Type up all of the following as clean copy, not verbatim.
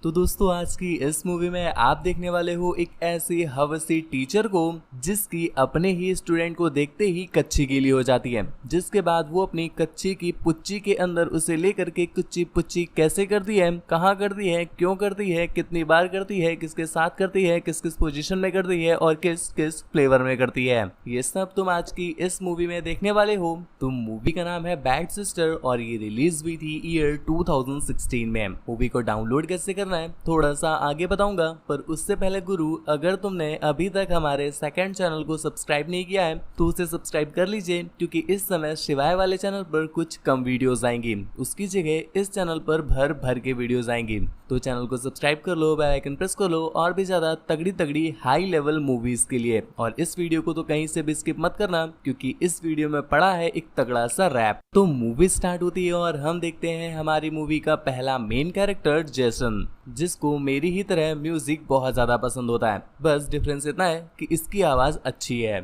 तो दोस्तों आज की इस मूवी में आप देखने वाले हो एक ऐसी हवसी टीचर को जिसकी अपने ही स्टूडेंट को देखते ही कच्ची गीली हो जाती है, जिसके बाद वो अपनी कच्ची की पुच्ची के अंदर उसे लेकर के कुच्ची पुच्ची कैसे करती है, कहाँ करती है, क्यों करती है, कितनी बार करती है, किसके साथ करती है, किस किस पोजीशन में करती है और किस किस फ्लेवर में करती है, ये सब तुम आज की इस मूवी में देखने वाले हो। तो मूवी का नाम है बैड सिस्टर और ये रिलीज हुई थी ईयर 2016 में। मूवी को डाउनलोड कैसे करना है थोड़ा सा आगे बताऊंगा, पर उससे पहले गुरु अगर तुमने अभी तक हमारे सेकंड चैनल को सब्सक्राइब नहीं किया है तो उसे सब्सक्राइब कर लीजिए, क्योंकि इस समय शिवाय वाले चैनल पर कुछ कम वीडियोस आएंगी, उसकी जगह इस चैनल पर भर भर के वीडियोस आएंगी। तो चैनल को सब्सक्राइब कर लो, बेल आइकन प्रेस कर लो और भी ज्यादा तगड़ी तगड़ी हाई लेवल मूवीज के लिए। और इस वीडियो को तो कहीं से भी स्किप मत करना, क्योंकि इस वीडियो में पड़ा है एक तगड़ा सा रैप। तो मूवी स्टार्ट होती है और हम देखते हैं हमारी मूवी का पहला मेन कैरेक्टर जेसन, जिसको मेरी ही तरह म्यूजिक बहुत ज्यादा पसंद होता है। बस डिफरेंस इतना है कि इसकी आवाज अच्छी है।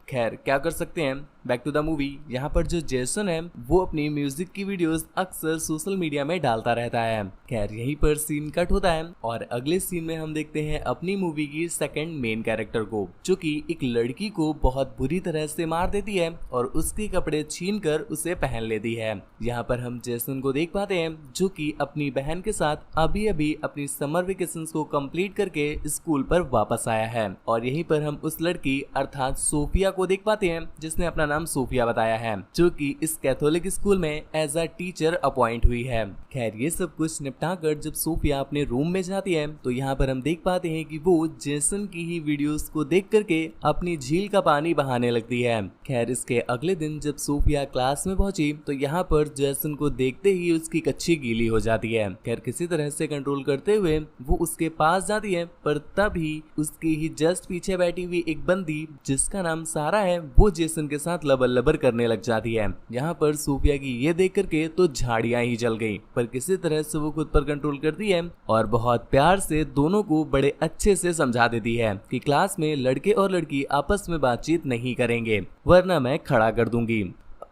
खैर क्या कर सकते हैं, बैक टू द मूवी। यहाँ पर जो जेसन है वो अपनी म्यूजिक की वीडियोस अक्सर सोशल मीडिया में डालता रहता है। खैर यहीं पर सीन कट होता है और अगले सीन में हम देखते हैं अपनी मूवी की सेकंड मेन कैरेक्टर को, जो कि एक लड़की को बहुत बुरी तरह से मार देती है और उसके कपड़े छीन कर उसे पहन लेती है। यहाँ पर हम जेसन को देख पाते हैं जो कि अपनी बहन के साथ अभी अभी अपनी समर वेकेशन को कंप्लीट करके स्कूल पर वापस आया है। और यहीं पर हम उस लड़की अर्थात सोफिया को देख पाते हैं जिसने अपना नाम सोफिया बताया है, जो कि इस कैथोलिक स्कूल में एज अ टीचर अपॉइंट हुई है। खैर ये सब कुछ निपटा कर जब सोफिया अपने रूम में जाती है तो यहाँ पर हम देख पाते हैं कि वो जेसन की ही वीडियोस को देख करके अपनी झील का पानी बहाने लगती है। खैर इसके अगले दिन जब सोफिया क्लास में पहुंची तो यहाँ पर जेसन को देखते ही उसकी कच्ची गीली हो जाती है। खैर किसी तरह से कंट्रोल करते हुए वो उसके पास जाती है, पर तभी उसकी ही जस्ट पीछे बैठी हुई एक बंदी जिसका नाम सारा है वो जेसन के साथ लबर लबर करने लग जाती है। यहाँ पर सोफिया की ये देख करके तो झाड़ियां ही जल गई, पर किसी तरह से वो खुद पर कंट्रोल करती है और बहुत प्यार से दोनों को बड़े अच्छे से समझा देती है कि क्लास में लड़के और लड़की आपस में बातचीत नहीं करेंगे वरना मैं खड़ा कर दूंगी,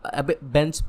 अब बेंच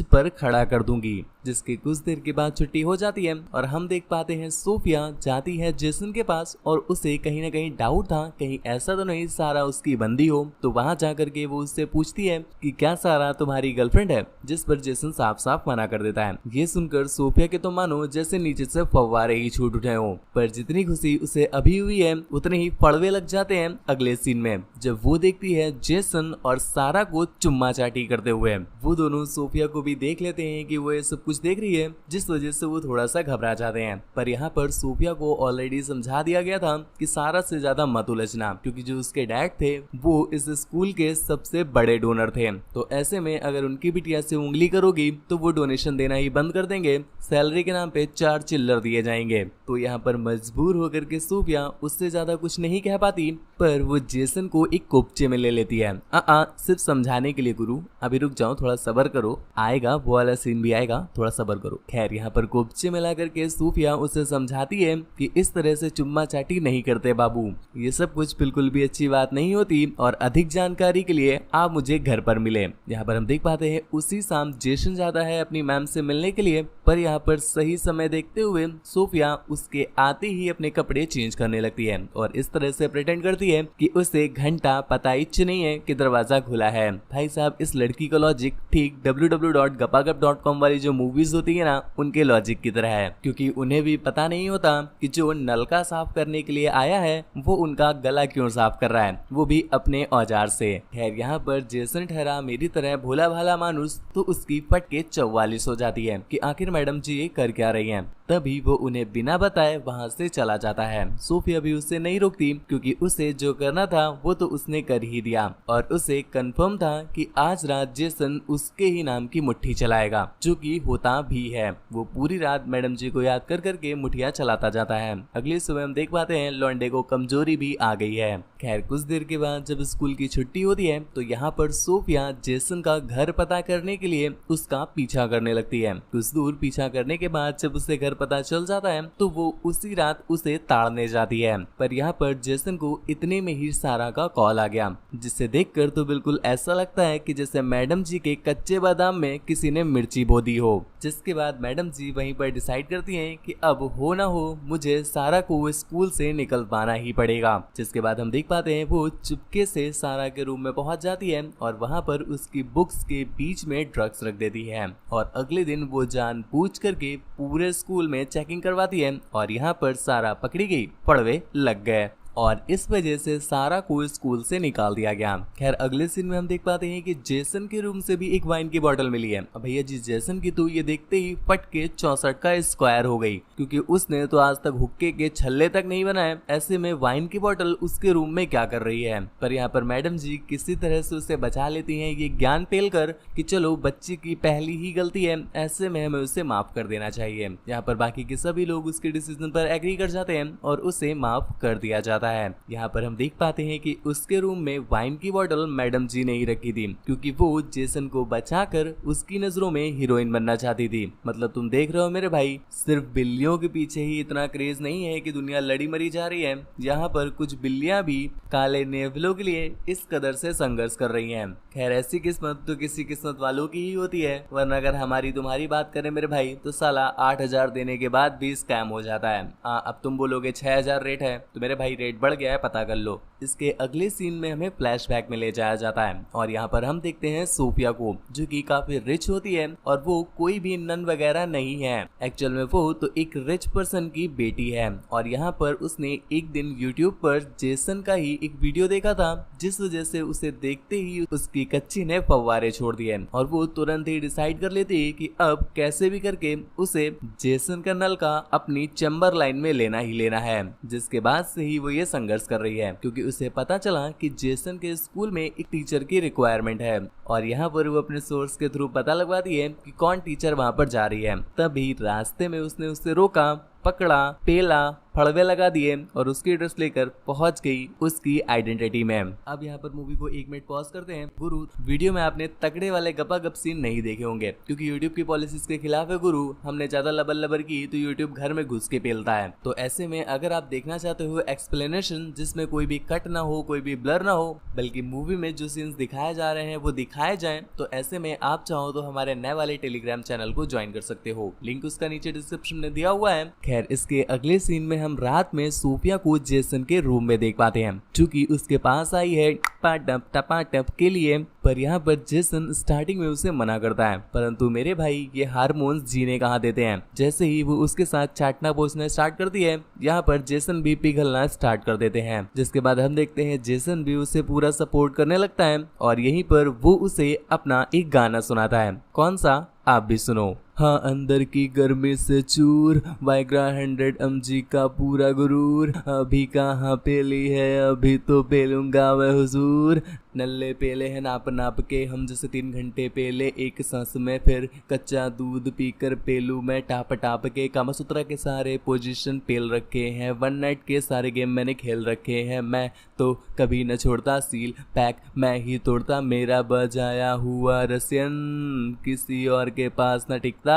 पर खड़ा कर दूंगी। जिसके कुछ देर के बाद छुट्टी हो जाती है और हम देख पाते हैं सोफिया जाती है जेसन के पास और उसे कहीं ना कहीं डाउट था कहीं ऐसा तो नहीं सारा उसकी बंदी हो। तो वहां जाकर के वो उससे पूछती है कि क्या सारा तुम्हारी गर्लफ्रेंड है, जिस पर जेसन साफ साफ मना कर देता है। ये सुनकर सोफिया के तो मानो जैसे नीचे से फव्वारे ही छूट उठे हो, पर जितनी खुशी उसे अभी हुई है उतने ही फड़वे लग जाते हैं अगले सीन में, जब वो देखती है जेसन और सारा को चुम्मा चाटी करते हुए। वो दोनों सोफिया को भी देख लेते हैं कि वो ये सब कुछ देख रही है, जिस वजह से वो थोड़ा सा घबरा जाते हैं। पर यहाँ पर सोफिया को ऑलरेडी समझा दिया गया था कि सारा से ज्यादा मत उलझना, क्योंकि जो उसके डैड थे वो इस स्कूल के सबसे बड़े डोनर थे। तो ऐसे में अगर उनकी बिटिया से उंगली करोगी तो वो डोनेशन देना ही बंद कर देंगे, सैलरी के नाम पे 4 चिल्लर दिए जाएंगे। तो यहाँ पर मजबूर होकर के सोफिया उससे ज्यादा कुछ नहीं कह पाती, पर वो जेसन को एक कोपचे में ले लेती है। सिर्फ समझाने के लिए गुरु, अभी रुक जाओ, थोड़ा सब्र करो, आएगा वो वाला सीन भी आएगा, थोड़ा सब्र करो। खैर यहाँ पर कोपचे में ला करके सोफिया उसे समझाती है कि इस तरह से चुम्मा चाटी नहीं करते बाबू, ये सब कुछ बिल्कुल भी अच्छी बात नहीं होती और अधिक जानकारी के लिए आप मुझे घर पर मिले। यहाँ पर हम देख पाते हैं उसी शाम जेसन जाता है अपनी मैम से मिलने के लिए, पर यहाँ पर सही समय देखते हुए सोफिया उसके आते ही अपने कपड़े चेंज करने लगती है और इस तरह से प्रिटेंड करती है कि उसे घंटा पता ही नहीं है कि दरवाजा खुला है। भाई साहब इस लड़की का लॉजिक ठीक www.gapagap.com वाली जो मूवीज होती है ना उनके लॉजिक की तरह है, क्योंकि उन्हें भी पता नहीं होता कि जो नलका साफ करने के लिए आया है वो उनका गला क्यों साफ कर रहा है, वो भी अपने औजार से। खैर यहाँ पर जेसन ठहरा मेरी तरह भोला भाला मानुस, तो उसकी फटके 44 हो जाती है कि आखिर मैडम जी ये कर क्या रही हैं। तभी वो उन्हें बिना बताए वहां से चला जाता है। सोफिया भी उसे नहीं रोकती, क्योंकि उसे जो करना था वो तो उसने कर ही दिया और उसे कंफर्म था कि आज रात जेसन उसके ही नाम की मुट्ठी चलाएगा, जो कि होता भी है। वो पूरी रात मैडम जी को याद कर करके मुठिया चलाता जाता है। अगले सुबह हम देख पाते हैं लौंडे को कमजोरी भी आ गई है। खैर कुछ देर के बाद जब स्कूल की छुट्टी होती है तो यहाँ पर सोफिया जेसन का घर पता करने के लिए उसका पीछा करने लगती है। कुछ दूर पीछा करने के बाद जब उसे घर पता चल जाता है तो वो उसी रात उसे ताड़ने जाती है। पर यहाँ पर जेसन को इतने में ही सारा का कॉल आ गया, जिसे देखकर तो बिल्कुल ऐसा लगता है कि जैसे मैडम जी के कच्चे बादाम में किसी ने मिर्ची बो दी हो। जिसके बाद मैडम जी वहीं पर डिसाइड करती हैं कि अब हो ना हो मुझे सारा को स्कूल से निकलवाना ही पड़ेगा। जिसके बाद हम देख पाते हैं वो चुपके से सारा के रूम में पहुंच जाती है और वहां पर उसकी बुक्स के बीच में ड्रग्स रख देती है और अगले दिन वो जानबूझ करके पूरे स्कूल में चेकिंग करवाती है और यहाँ पर सारा पकड़ी गई, पड़वे लग गए और इस वजह से सारा को स्कूल से निकाल दिया गया। खैर अगले सीन में हम देख पाते हैं कि जेसन के रूम से भी एक वाइन की बोतल मिली है। अब भैया जी जेसन की तो ये देखते ही फट के 64 का स्क्वायर हो गई, क्योंकि उसने तो आज तक हुक्के के छल्ले तक नहीं बनाए, ऐसे में वाइन की बोतल उसके रूम में क्या कर रही है। पर यहाँ पर मैडम जी किसी तरह से उसे बचा लेती है ये ज्ञान पेल कर कि चलो बच्ची की पहली ही गलती है, ऐसे में हमें उसे माफ कर देना चाहिए। यहाँ पर बाकी के सभी लोग उसके डिसीजन पर एग्री कर जाते हैं और उसे माफ कर दिया जाता है। यहाँ पर हम देख पाते हैं कि उसके रूम में वाइन की बोतल मैडम जी ने ही रखी थी, क्योंकि वो जेसन को बचाकर उसकी नजरों में हीरोइन बनना चाहती थी। मतलब तुम देख रहे हो मेरे भाई, सिर्फ बिल्लियों के पीछे ही इतना क्रेज नहीं है कि दुनिया लड़ी मरी जा रही है, यहाँ पर कुछ बिल्लियां भी काले नेवलों के लिए इस कदर से संघर्ष कर रही हैं। खैर ऐसी किस्मत तो किसी किस्मत वालों की ही होती है, वरना अगर हमारी तुम्हारी बात करें मेरे भाई तो साला 8,000 देने के बाद भी स्कैम हो जाता है। अब तुम बोलोगे 6,000 रेट है, तो मेरे भाई रेट बढ़ गया है, पता कर लो। इसके अगले सीन में हमें फ्लैशबैक में ले जाया जाता है और यहाँ पर हम देखते हैं सोफिया को, जो कि काफी रिच होती है और वो कोई भी नन वगैरह नहीं है। एक्चुअल में वो तो एक रिच पर्सन की बेटी है और यहाँ पर उसने एक दिन यूट्यूब पर जेसन का ही एक वीडियो देखा था, जिस वजह से उसे देखते ही उसकी कच्ची ने फव्वारे छोड़ दिए और वो तुरंत ही डिसाइड कर लेती है कि अब कैसे भी करके उसे जेसन का नल का अपनी चैम्बर लाइन में लेना ही लेना है। जिसके बाद से ही वो ये संघर्ष कर रही है, क्योंकि उसे पता चला कि जेसन के स्कूल में एक टीचर की रिक्वायरमेंट है और यहाँ पर वो अपने सोर्स के थ्रू पता लगवाती है कि कौन टीचर वहाँ पर जा रही है। तभी रास्ते में उसने उसे रोका, पकड़ा, पेला, फड़वे लगा दिए और उसकी ड्रेस लेकर पहुंच गई उसकी आइडेंटिटी में। अब यहाँ पर मूवी को 1 मिनट पॉज करते हैं। गुरु, वीडियो में आपने तगड़े वाले गपा गप सीन नहीं देखे होंगे, क्योंकि यूट्यूब की पॉलिसीज के खिलाफ है गुरु। हमने ज्यादा लबर लबर की तो यूट्यूब घर में घुस के पेलता है। तो ऐसे में अगर आप देखना चाहते हो एक्सप्लेनेशन जिसमें कोई भी कट ना हो, कोई भी ब्लर ना हो, बल्कि मूवी में जो सीन्स दिखाए जा रहे हैं वो दिखाए जाएं, तो ऐसे में आप चाहो तो हमारे नए वाले टेलीग्राम चैनल को ज्वाइन कर सकते हो। लिंक उसका नीचे डिस्क्रिप्शन में दिया हुआ है। खैर इसके अगले सीन में हम रात में सोफिया को जेसन के रूम में देख पाते हैं, चूंकि उसके पास आई है टपाटप के लिए। पर यहाँ पर जेसन स्टार्टिंग में उसे मना करता है, परंतु मेरे भाई ये हार्मोन्स जीने कहाँ देते हैं। जैसे ही वो उसके साथ चाटना पोछना स्टार्ट करती है, यहाँ पर जेसन भी पिघलना स्टार्ट कर देते हैं। जिसके बाद हम देखते हैं जेसन भी उसे पूरा सपोर्ट करने लगता है और यहीं पर वो उसे अपना एक गाना सुनाता है। कौन सा, आप भी सुनो। हाँ अंदर की गर्मी से चूर, वाइग्रा 100 mg का पूरा गुरूर, अभी कहाँ पेली है, अभी तो पेलूंगा वह हुजूर। नल्ले पेले हैं नाप नाप के, हम जैसे 3 घंटे पेले एक सांस में, फिर कच्चा दूध पीकर पेलू मैं टाप टाप के। कामासूत्रा के सारे पोजीशन पेल रखे हैं, 1 नाइट के सारे गेम मैंने खेल रखे हैं। मैं तो कभी न छोड़ता सील पैक, मैं ही तोड़ता, मेरा बजाया हुआ रसियन किसी और के पास न टिकता,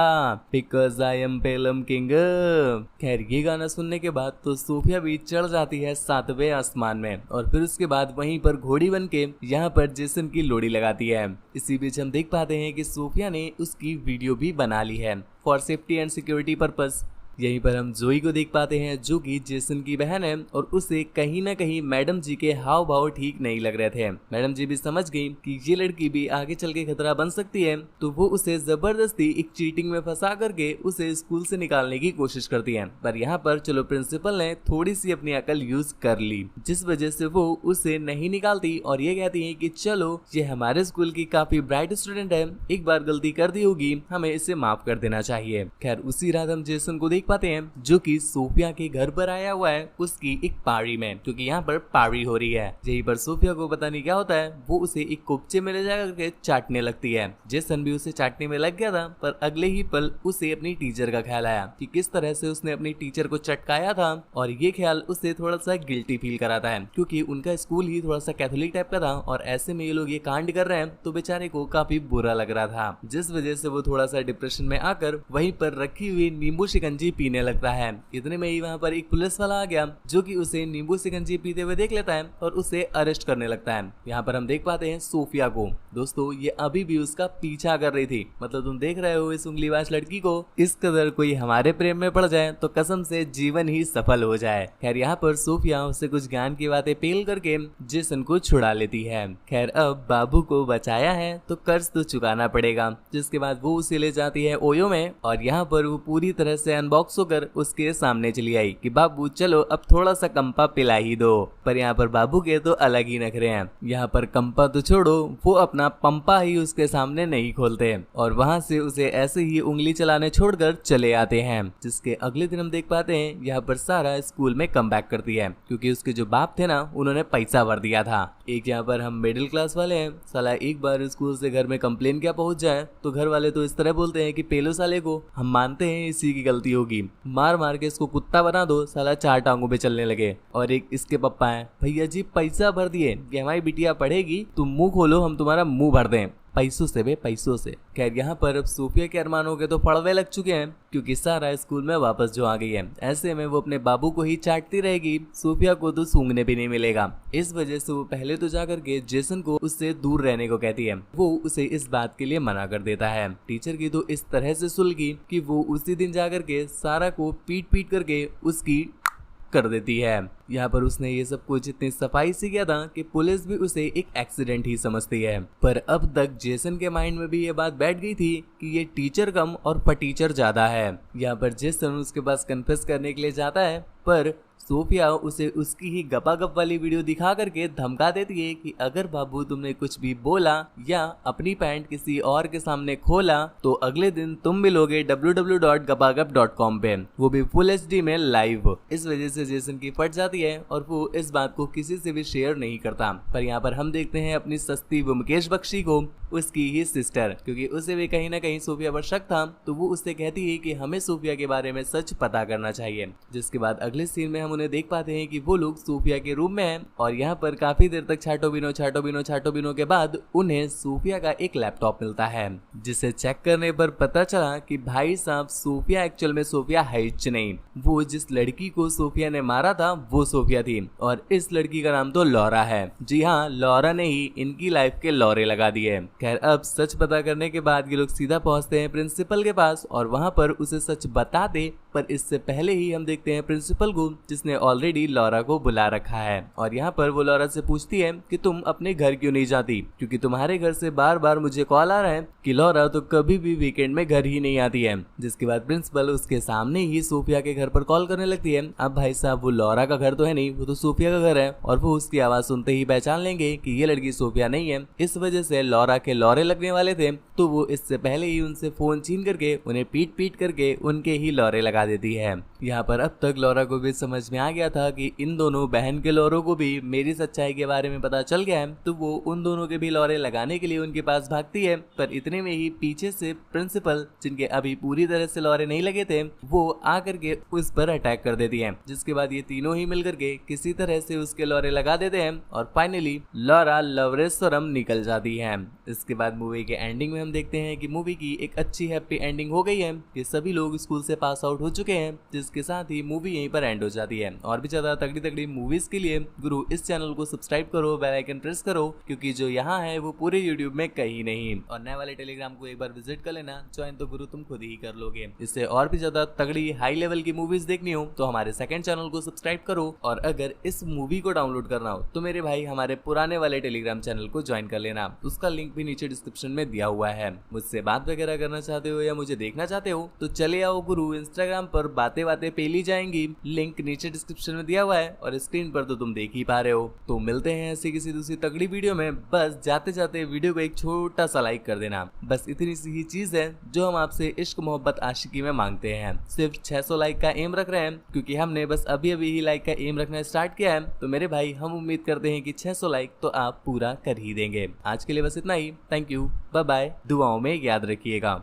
because I am Pelham king. खैर ये गाना सुनने के बाद तो सोफिया भी चढ़ जाती है 7वें आसमान में और फिर उसके बाद वहीं पर घोड़ी बन के यहाँ पर जेसन की लोड़ी लगाती है। इसी बीच हम देख पाते हैं कि सोफिया ने उसकी वीडियो भी बना ली है for safety and security purpose. यहीं पर हम जोई को देख पाते हैं, जो कि जेसन की बहन है और उसे कहीं ना कहीं मैडम जी के हाव भाव ठीक नहीं लग रहे थे। मैडम जी भी समझ गई कि ये लड़की भी आगे चल के खतरा बन सकती है, तो वो उसे जबरदस्ती एक चीटिंग में फंसा करके उसे स्कूल से निकालने की कोशिश करती है। पर यहाँ पर चलो प्रिंसिपल ने थोड़ी सी अपनी अकल यूज कर ली, जिस वजह से वो उसे नहीं निकालती और ये कहती है कि चलो ये हमारे स्कूल की काफी ब्राइट स्टूडेंट है, एक बार गलती कर दी होगी, हमें इसे माफ कर देना चाहिए। खैर उसी रात हम जेसन को पाते हैं, जो कि सोफिया के घर पर आया हुआ है उसकी एक पार्टी में, क्योंकि यहाँ पर पार्टी हो रही है। यहीं पर सोफिया को पता नहीं क्या होता है, वो उसे एक कुपचे में ले जाकर के चाटने लगती है। जेसन भी उसे चाटने में लग गया था, पर अगले ही पल उसे अपनी टीचर का ख्याल आया कि किस तरह से उसने अपनी टीचर को चटकाया था, और ये ख्याल उसे थोड़ा सा गिल्टी फील कराता है, क्योंकि उनका स्कूल ही थोड़ा सा कैथोलिक टाइप का था और ऐसे में ये लोग ये कांड कर रहे हैं तो बेचारे को काफी बुरा लग रहा था, जिस वजह से वो थोड़ा सा डिप्रेशन में आकर वहीं पर रखी हुई नींबू शिकंजी पीने लगता है। इतने में ही वहाँ पर एक पुलिस वाला आ गया जो कि उसे नींबू शिकंजी पीते हुए देख लेता है और उसे अरेस्ट करने लगता है। यहाँ पर हम देख पाते हैं सोफिया को। दोस्तों ये अभी भी उसका पीछा कर रही थी। मतलब तुम देख रहे हो इस उंगलीबाज लड़की को, इस कदर कोई हमारे प्रेम में पड़ जाए तो कसम से जीवन ही सफल हो जाए। खैर यहाँ पर सोफिया उससे कुछ ज्ञान की बातें पेल करके जेसन को छुड़ा लेती है। खैर अब बाबू को बचाया है तो कर्ज तो चुकाना पड़ेगा, जिसके बाद वो उसे ले जाती है ओयो में और यहाँ पर वो पूरी तरह से अनबॉक्स होकर उसके सामने चली आई कि बाबू चलो अब थोड़ा सा कंपा पिला ही दो। पर यहाँ पर बाबू के तो अलग ही नखरे हैं। यहाँ पर कंपा तो छोड़ो, वो अपना पंपा ही उसके सामने नहीं खोलते और वहाँ से उसे ऐसे ही उंगली चलाने छोड़कर चले आते हैं। जिसके अगले दिन हम देख पाते हैं यहाँ पर सारा स्कूल में कम बैक करती है क्योंकि उसके जो बाप थे ना उन्होंने पैसा भर दिया था। एक यहाँ पर हम मिडिल क्लास वाले हैं, साला एक बार स्कूल से घर में कंप्लेन क्या पहुंच जाए तो घर वाले तो इस तरह बोलते हैं कि पेलो साले को, हम मानते हैं इसी की गलती होगी, मार मार के इसको कुत्ता बना दो, साला 4 टांगों पे चलने लगे। और एक इसके पप्पा हैं, भैया जी पैसा भर दिए कि हमारी बिटिया पढ़ेगी, तुम मुंह खोलो हम तुम्हारा मुंह भर दें, पैसों से बे पैसों से। खैर यहाँ पर अब सोफिया के अरमानों के तो फड़वे लग चुके हैं क्योंकि सारा स्कूल में वापस जो आ गई है। ऐसे में वो अपने बाबू को ही चाटती रहेगी, सोफिया को तो सूंघने भी नहीं मिलेगा। इस वजह से वो पहले तो जाकर के जेसन को उससे दूर रहने को कहती है। वो उसे इस बात के लिए मना कर देता है। टीचर की तो इस तरह से सुलगी कि वो उसी दिन जाकर के सारा को पीट पीट करके उसकी कर देती है। यहाँ पर उसने ये सब कुछ इतनी सफाई से किया था कि पुलिस भी उसे एक एक्सीडेंट ही समझती है। पर अब तक जेसन के माइंड में भी ये बात बैठ गई थी कि ये टीचर कम और फटीचर ज्यादा है। यहाँ पर जेसन उसके पास कन्फेस करने के लिए जाता है पर सोफिया उसे उसकी ही गपागप वाली वीडियो दिखा करके धमका देती है कि अगर बाबू तुमने कुछ भी बोला या अपनी पैंट किसी और के सामने खोला तो अगले दिन तुम मिलोगे www.gapagap.com पे, वो भी फुल HD में लाइव। इस वजह से जेसन की फट जाती है और वो इस बात को किसी से भी शेयर नहीं करता। पर यहाँ पर हम देखते हैं अपनी सस्ती मुकेश बख्शी को, उसकी ही सिस्टर, क्योंकि उसे भी कहीं ना कहीं सोफिया पर शक था तो वो उससे कहती है कि हमें सोफिया के बारे में सच पता करना चाहिए। जिसके बाद अगले सीन में हम उन्हें देख पाते हैं कि वो लोग सोफिया के रूम में हैं और यहाँ पर काफी देर तक छाटो के बाद उन्हें सोफिया का एक लैपटॉप मिलता है, जिसे चेक करने पर पता चला कि भाई साहब सोफिया एक्चुअल में सोफिया है नहीं, वो जिस लड़की को सोफिया ने मारा था वो सोफिया थी और इस लड़की का नाम तो लॉरा है। जी हाँ, लॉरा ने ही इनकी लाइफ के लॉरे लगा दिए। खैर अब सच पता करने के बाद ये लोग सीधा पहुंचते हैं प्रिंसिपल के पास और वहां पर उसे सच बता दे। पर इससे पहले ही हम देखते हैं प्रिंसिपल को जिसने ऑलरेडी लॉरा को बुला रखा है और यहाँ पर वो लॉरा से पूछती है कि तुम अपने घर क्यों नहीं जाती, क्योंकि तुम्हारे घर से बार बार मुझे कॉल आ रहा है कि लॉरा तो कभी भी वीकेंड में घर ही नहीं आती है। जिसके बाद प्रिंसिपल उसके सामने ही सोफिया के घर पर कॉल करने लगती है। अब भाई साहब वो लॉरा का घर तो है नहीं, वो तो सोफिया का घर है और वो उसकी आवाज सुनते ही पहचान लेंगे कि ये लड़की सोफिया नहीं है। इस वजह से लॉरा के लॉरे लगने वाले थे तो वो इससे पहले ही उनसे फोन छीन करके उन्हें पीट पीट करके उनके ही लॉरे लगा देती है। यहाँ पर अब तक लॉरा को भी समझ में आ गया था कि इन दोनों बहन के लॉरों को भी मेरी सच्चाई के बारे में पता चल गया है तो वो उन दोनों के भी लॉरे लगाने के लिए उनके पास भागती है। पर इतने में ही पीछे से प्रिंसिपल, जिनके अभी पूरी तरह से लॉरे नहीं लगे थे, वो आकर के उस पर अटैक कर देती है। जिसके बाद ये तीनों ही मिलकर के किसी तरह से उसके लॉरे लगा देते हैं और फाइनली लॉरा लवरेश्वरम निकल जाती है। इसके बाद मूवी के एंडिंग में हम देखते हैं कि मूवी की एक अच्छी हैप्पी एंडिंग हो गई है कि सभी लोग स्कूल से पास आउट हो चुके हैं, जिसके साथ ही मूवी यहीं पर एंड हो जाती है। और भी ज्यादा तगड़ी तगड़ी मूवीज के लिए गुरु इस चैनल को सब्सक्राइब करो, बेल आइकन प्रेस करो, क्योंकि जो यहाँ है वो पूरे यूट्यूब में कहीं नहीं। और नए वाले टेलीग्राम को एक बार विजिट कर लेना, ज्वाइन तो गुरु तुम खुद ही कर लोगे। इससे और भी ज्यादा तगड़ी हाई लेवल की मूवीज देखनी हो तो हमारे सेकंड चैनल को सब्सक्राइब करो। और अगर इस मूवी को डाउनलोड करना हो तो मेरे भाई हमारे पुराने वाले टेलीग्राम चैनल को ज्वाइन कर लेना, उसका लिंक भी नीचे डिस्क्रिप्शन में दिया हुआ है। मुझसे बात वगैरह करना चाहते हो या मुझे देखना चाहते हो तो चले आओ गुरु इंस्टाग्राम पर, बातें बातें पेली जाएंगी, लिंक नीचे डिस्क्रिप्शन में दिया हुआ है और स्क्रीन पर तो तुम देख ही पा रहे हो। तो मिलते हैं ऐसी किसी दूसरी तगड़ी वीडियो में। बस जाते जाते वीडियो को एक छोटा सा लाइक कर देना, बस इतनी सी ही चीज है जो हम आपसे इश्क मोहब्बत आशिकी में मांगते हैं। सिर्फ 600 लाइक का एम रख रहे हैं क्योंकि हमने बस अभी अभी ही लाइक का एम रखना स्टार्ट किया है। तो मेरे भाई हम उम्मीद करते हैं कि 600 लाइक तो आप पूरा कर ही देंगे। आज के लिए बस इतना ही। थैंक यू, बाय बाय, दुआओं में याद रखिएगा।